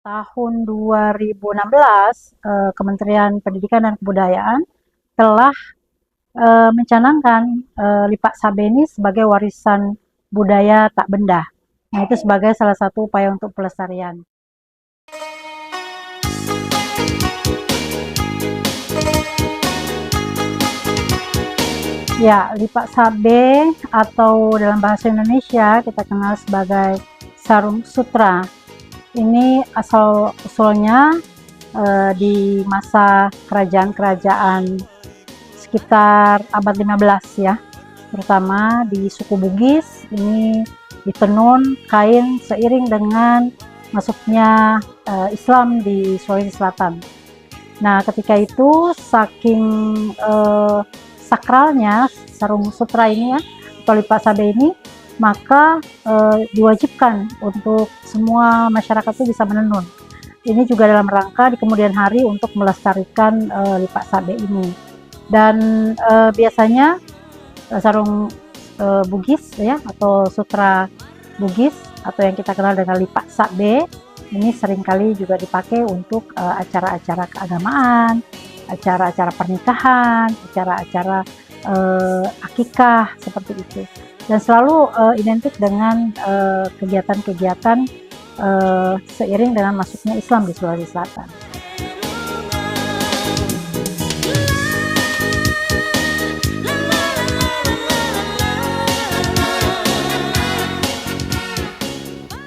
Tahun 2016, Kementerian Pendidikan dan Kebudayaan telah mencanangkan Lipak Sabeni sebagai warisan budaya tak benda. Nah, itu sebagai salah satu upaya untuk pelestarian. Ya, lipak sabe atau dalam bahasa Indonesia kita kenal sebagai sarung sutra. Ini asal usulnya di masa kerajaan-kerajaan sekitar abad 15 ya, terutama di suku Bugis. Ini ditenun kain seiring dengan masuknya Islam di Sulawesi Selatan. Nah, ketika itu saking sakralnya sarung sutra ini ya, atau lipak sabe ini, maka diwajibkan untuk semua masyarakat itu bisa menenun. Ini juga dalam rangka di kemudian hari untuk melestarikan lipak sabe ini. Dan biasanya sarung Bugis ya, atau sutra Bugis atau yang kita kenal dengan lipak sabe ini seringkali juga dipakai untuk acara-acara keagamaan, acara-acara pernikahan, acara-acara akikah seperti itu, dan selalu identik dengan kegiatan-kegiatan seiring dengan masuknya Islam di Sulawesi Selatan.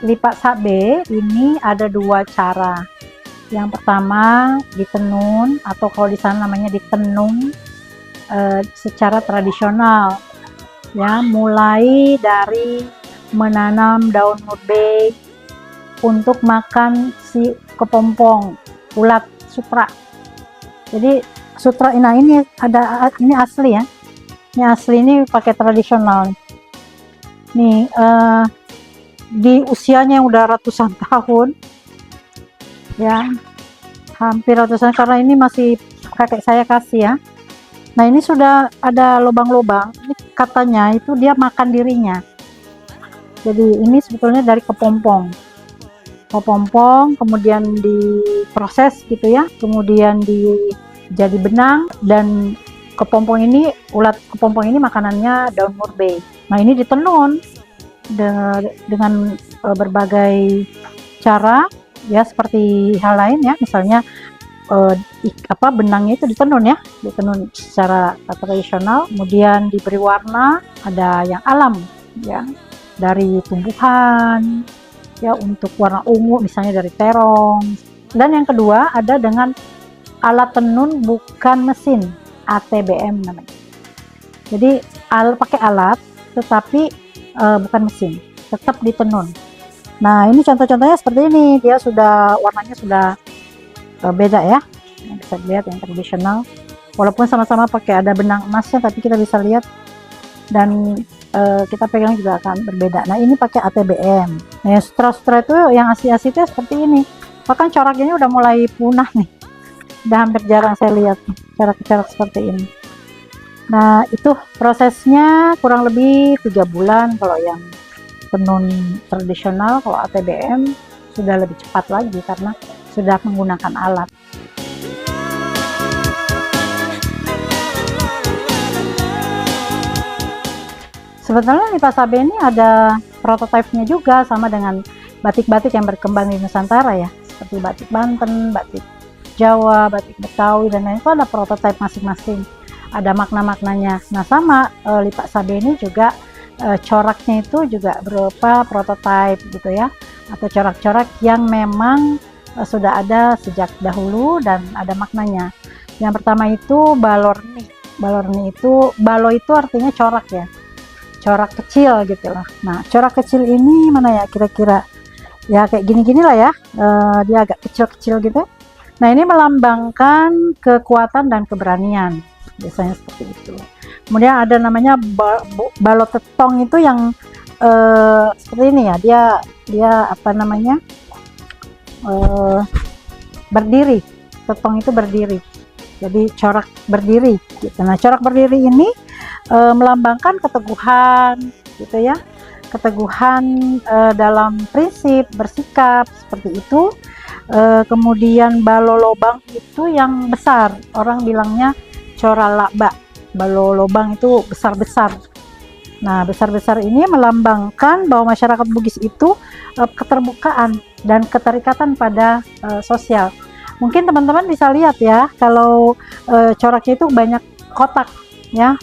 Lipak sabe ini ada dua cara. Yang pertama ditenun, atau kalau di sana namanya ditenung secara tradisional ya, mulai dari menanam daun murbe untuk makan si kepompong ulat sutra. Jadi sutra ini ada, ini asli ya, ini asli, ini pakai tradisional nih, di usianya yang udah ratusan tahun ya, hampir ratusan, karena ini masih kakek saya kasih ya. Nah, ini sudah ada lubang-lubang, ini katanya itu dia makan dirinya. Jadi ini sebetulnya dari kepompong, kemudian diproses gitu ya, kemudian jadi benang, dan kepompong ini, ulat kepompong ini makanannya daun murbe. Nah, ini ditenun dengan berbagai cara ya, seperti hal lain ya, misalnya benangnya itu ditenun ya, ditenun secara tradisional, kemudian diberi warna, ada yang alam ya, dari tumbuhan ya, untuk warna ungu misalnya dari terong. Dan yang kedua ada dengan alat tenun bukan mesin, ATBM namanya. Jadi pakai alat tetapi bukan mesin, tetap ditenun. Nah, ini contoh-contohnya seperti ini, dia sudah warnanya sudah beda ya, bisa dilihat yang tradisional, walaupun sama-sama pakai ada benang emasnya, tapi kita bisa lihat dan kita pegang juga akan berbeda. Nah, ini pakai ATBM. Nah, sutra-sutra itu yang asli-asli itu seperti ini, bahkan coraknya udah mulai punah nih, udah hampir jarang saya lihat corak-corak seperti ini. Nah, itu prosesnya kurang lebih 3 bulan kalau yang tenun tradisional. Kalau ATBM sudah lebih cepat lagi karena sudah menggunakan alat. Sebetulnya lipak sabe ini ada prototipenya juga, sama dengan batik-batik yang berkembang di Nusantara ya, seperti batik Banten, batik Jawa, batik Betawi, dan lain-lain. Itu ada prototipe masing-masing, ada makna-maknanya. Nah, sama lipak sabe ini juga coraknya itu juga berupa prototipe gitu ya, atau corak-corak yang memang sudah ada sejak dahulu dan ada maknanya. Yang pertama itu balorni. Balo itu artinya corak ya, corak kecil gitu lah. Nah, corak kecil ini mana ya, kira-kira ya kayak gini-gini lah ya, dia agak kecil-kecil gitu. Nah, ini melambangkan kekuatan dan keberanian, biasanya seperti itu. Kemudian ada namanya balot tetong, itu yang seperti ini ya, dia apa namanya, berdiri. Tetong itu berdiri, jadi corak berdiri gitu. Nah, corak berdiri ini melambangkan keteguhan gitu ya, keteguhan dalam prinsip bersikap seperti itu, Kemudian balolobang itu yang besar, orang bilangnya coralaba. Balolobang itu besar-besar. Nah, besar-besar ini melambangkan bahwa masyarakat Bugis itu keterbukaan dan keterikatan pada sosial. Mungkin teman-teman bisa lihat ya, kalau coraknya itu banyak kotak ya,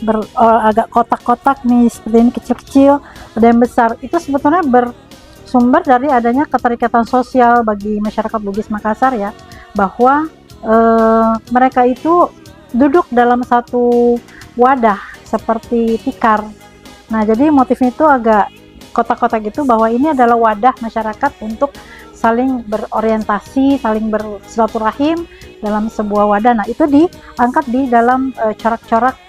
agak kotak-kotak nih, seperti ini kecil-kecil, ada yang besar. Itu sebetulnya bersumber dari adanya keterikatan sosial bagi masyarakat Bugis Makassar ya, bahwa mereka itu duduk dalam satu wadah seperti tikar. Nah, jadi motifnya itu agak kotak-kotak itu, bahwa ini adalah wadah masyarakat untuk saling berorientasi, saling bersilaturahim dalam sebuah wadah. Nah, itu diangkat di dalam corak-corak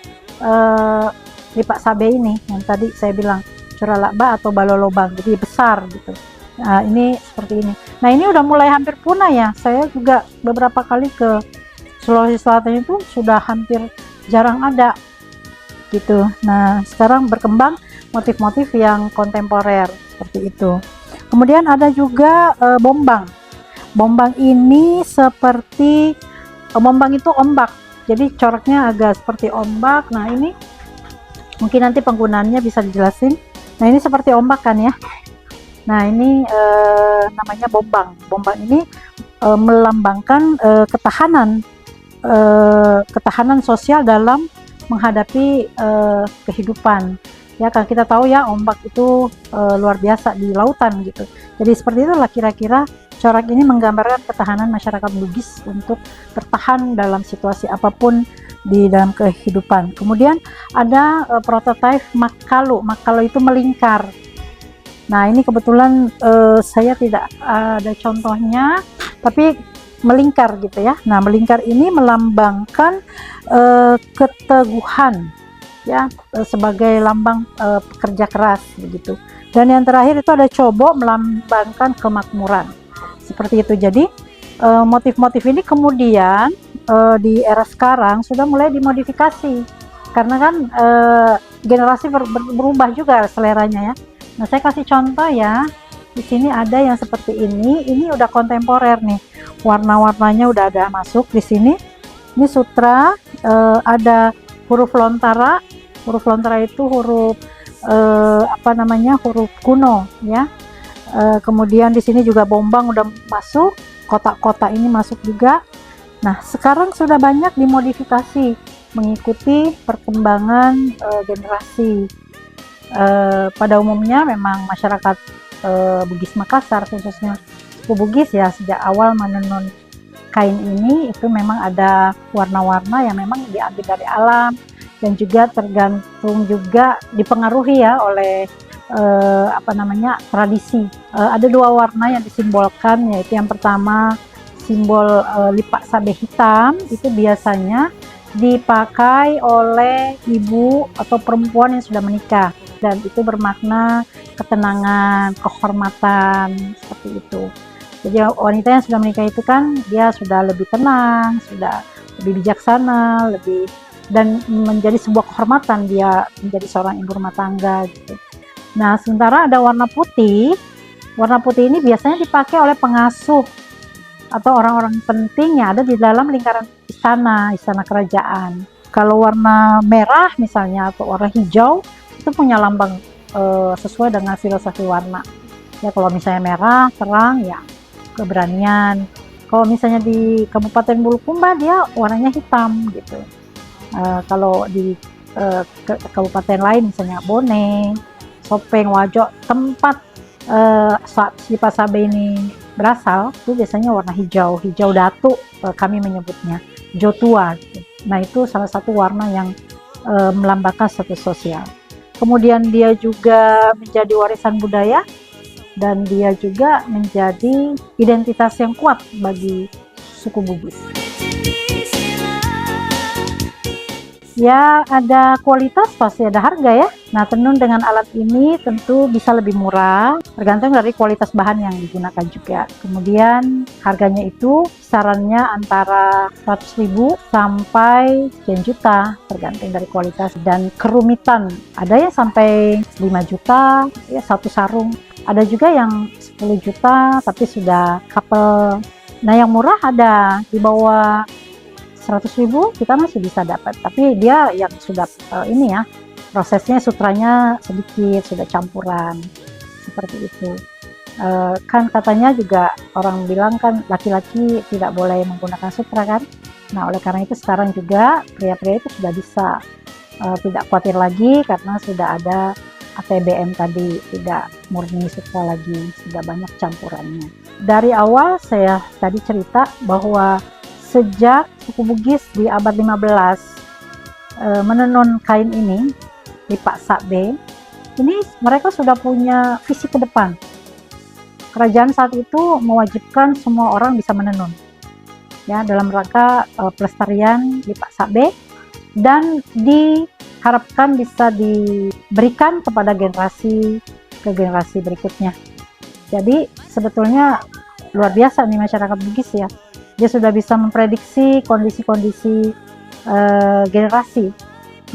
lipak sabe ini yang tadi saya bilang, coralaba atau balolobang, jadi besar gitu. Nah, ini seperti ini. Nah, ini udah mulai hampir punah ya. Saya juga beberapa kali ke Sulawesi Selatan itu sudah hampir jarang ada gitu. Nah, sekarang berkembang motif-motif yang kontemporer seperti itu. Kemudian ada juga bombang. Bombang ini seperti bombang itu ombak, jadi coraknya agak seperti ombak. Nah, ini mungkin nanti penggunaannya bisa dijelasin. Nah, ini seperti ombak kan ya. Nah, ini namanya bombang. Bombang ini melambangkan ketahanan sosial dalam menghadapi kehidupan ya, kan kita tahu ya, ombak itu luar biasa di lautan gitu. Jadi seperti itulah kira-kira corak ini menggambarkan ketahanan masyarakat Bugis untuk bertahan dalam situasi apapun di dalam kehidupan. Kemudian ada prototipe makalo. Makalo itu melingkar. Nah, ini kebetulan saya tidak ada contohnya, tapi melingkar gitu ya. Nah, melingkar ini melambangkan keteguhan ya, sebagai lambang pekerja keras begitu. Dan yang terakhir itu ada cobo, melambangkan kemakmuran seperti itu. Jadi motif-motif ini kemudian di era sekarang sudah mulai dimodifikasi, karena kan generasi berubah juga seleranya ya. Nah, saya kasih contoh ya. Di sini ada yang seperti ini udah kontemporer nih. Warna-warnanya udah ada masuk di sini. Ini sutra, ada huruf lontara. Huruf lontara itu huruf huruf kuno ya. Kemudian di sini juga bombang udah masuk, kotak-kotak ini masuk juga. Nah, sekarang sudah banyak dimodifikasi mengikuti perkembangan generasi. Pada umumnya memang masyarakat Bugis Makassar, khususnya suku Bugis ya, sejak awal menenun kain ini itu memang ada warna-warna yang memang diambil dari alam, dan juga tergantung juga dipengaruhi ya oleh tradisi. Ada dua warna yang disimbolkan, yaitu yang pertama simbol lipak sabe hitam, itu biasanya dipakai oleh ibu atau perempuan yang sudah menikah, dan itu bermakna ketenangan, kehormatan, seperti itu. Jadi wanita yang sudah menikah itu kan dia sudah lebih tenang, sudah lebih bijaksana, dan menjadi sebuah kehormatan dia menjadi seorang ibu rumah tangga gitu. Nah, sementara ada warna putih. Warna putih ini biasanya dipakai oleh pengasuh atau orang-orang penting yang ada di dalam lingkaran istana kerajaan. Kalau warna merah misalnya atau warna hijau itu punya lambang sesuai dengan filosofi warna. Ya, kalau misalnya merah terang ya keberanian. Kalau misalnya di Kabupaten Bulukumba dia warnanya hitam gitu. Kalau di kabupaten lain misalnya Bone, Sopeng, Wajo, tempat lipak sabe ini berasal itu biasanya warna hijau datu, kami menyebutnya jotua gitu. Nah, itu salah satu warna yang melambangkan status sosial. Kemudian dia juga menjadi warisan budaya, dan dia juga menjadi identitas yang kuat bagi suku Bugis. Ya, ada kualitas pasti ada harga ya. Nah, tenun dengan alat ini tentu bisa lebih murah, tergantung dari kualitas bahan yang digunakan juga. Kemudian harganya itu kisarannya antara 100.000 sampai sekian juta, tergantung dari kualitas dan kerumitan. Ada yang sampai 5 juta ya satu sarung. Ada juga yang 10 juta tapi sudah couple Nah yang murah ada di bawah 100.000 kita masih bisa dapat, tapi dia yang sudah ini ya, prosesnya sutranya sedikit, sudah campuran seperti itu. Kan katanya juga orang bilang kan laki-laki tidak boleh menggunakan sutra kan. Nah oleh karena itu sekarang juga pria-pria itu sudah bisa tidak khawatir lagi karena sudah ada ATBM tadi, tidak murni sutra lagi, sudah banyak campurannya. Dari awal saya tadi cerita bahwa sejak suku Bugis di abad 15 menenun kain ini, lipak sakbe, ini mereka sudah punya visi ke depan. Kerajaan saat itu mewajibkan semua orang bisa menenun, ya dalam rangka pelestarian lipak sakbe, dan diharapkan bisa diberikan kepada generasi ke generasi berikutnya. Jadi sebetulnya luar biasa nih masyarakat Bugis ya. Dia sudah bisa memprediksi kondisi-kondisi generasi.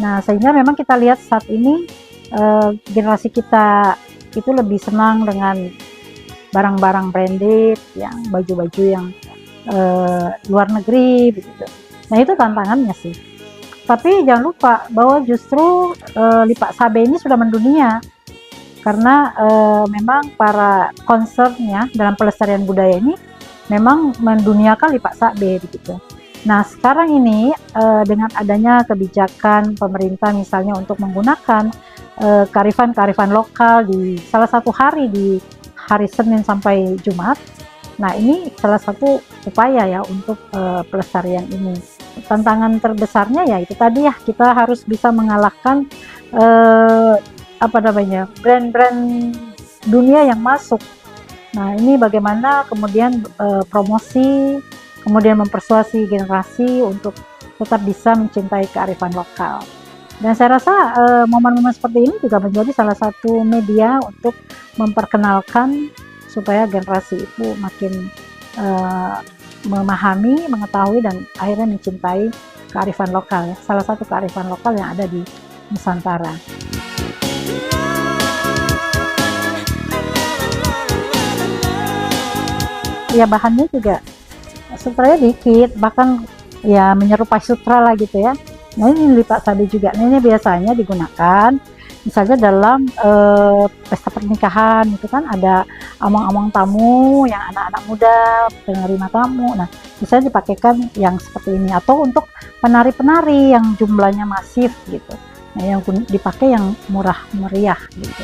Nah sehingga memang kita lihat saat ini generasi kita itu lebih senang dengan barang-barang branded, yang baju-baju yang luar negeri begitu. Nah itu tantangannya sih. Tapi jangan lupa bahwa justru lipak sakbe ini sudah mendunia, karena memang para concernnya dalam pelestarian budaya ini memang menduniakan lipak sakbe begitu. Nah sekarang ini dengan adanya kebijakan pemerintah misalnya untuk menggunakan kearifan-kearifan lokal di salah satu hari, di hari Senin sampai Jumat. Nah ini salah satu upaya ya untuk pelestarian ini. Tantangan terbesarnya ya itu tadi ya, kita harus bisa mengalahkan brand-brand dunia yang masuk. Nah ini bagaimana kemudian promosi, kemudian mempersuasi generasi untuk tetap bisa mencintai kearifan lokal. Dan saya rasa momen-momen seperti ini juga menjadi salah satu media untuk memperkenalkan supaya generasi itu makin memahami, mengetahui, dan akhirnya mencintai kearifan lokal ya. Salah satu kearifan lokal yang ada di Nusantara. Ya bahannya juga sutranya dikit, bahkan ya menyerupai sutra lah gitu ya. Nah ini lipak sakbe juga. Nah, ini biasanya digunakan misalnya dalam pesta pernikahan itu kan ada among-among tamu yang anak-anak muda, penerima tamu. Nah bisa dipakaikan yang seperti ini, atau untuk penari-penari yang jumlahnya masif gitu. Nah yang dipakai yang murah meriah gitu.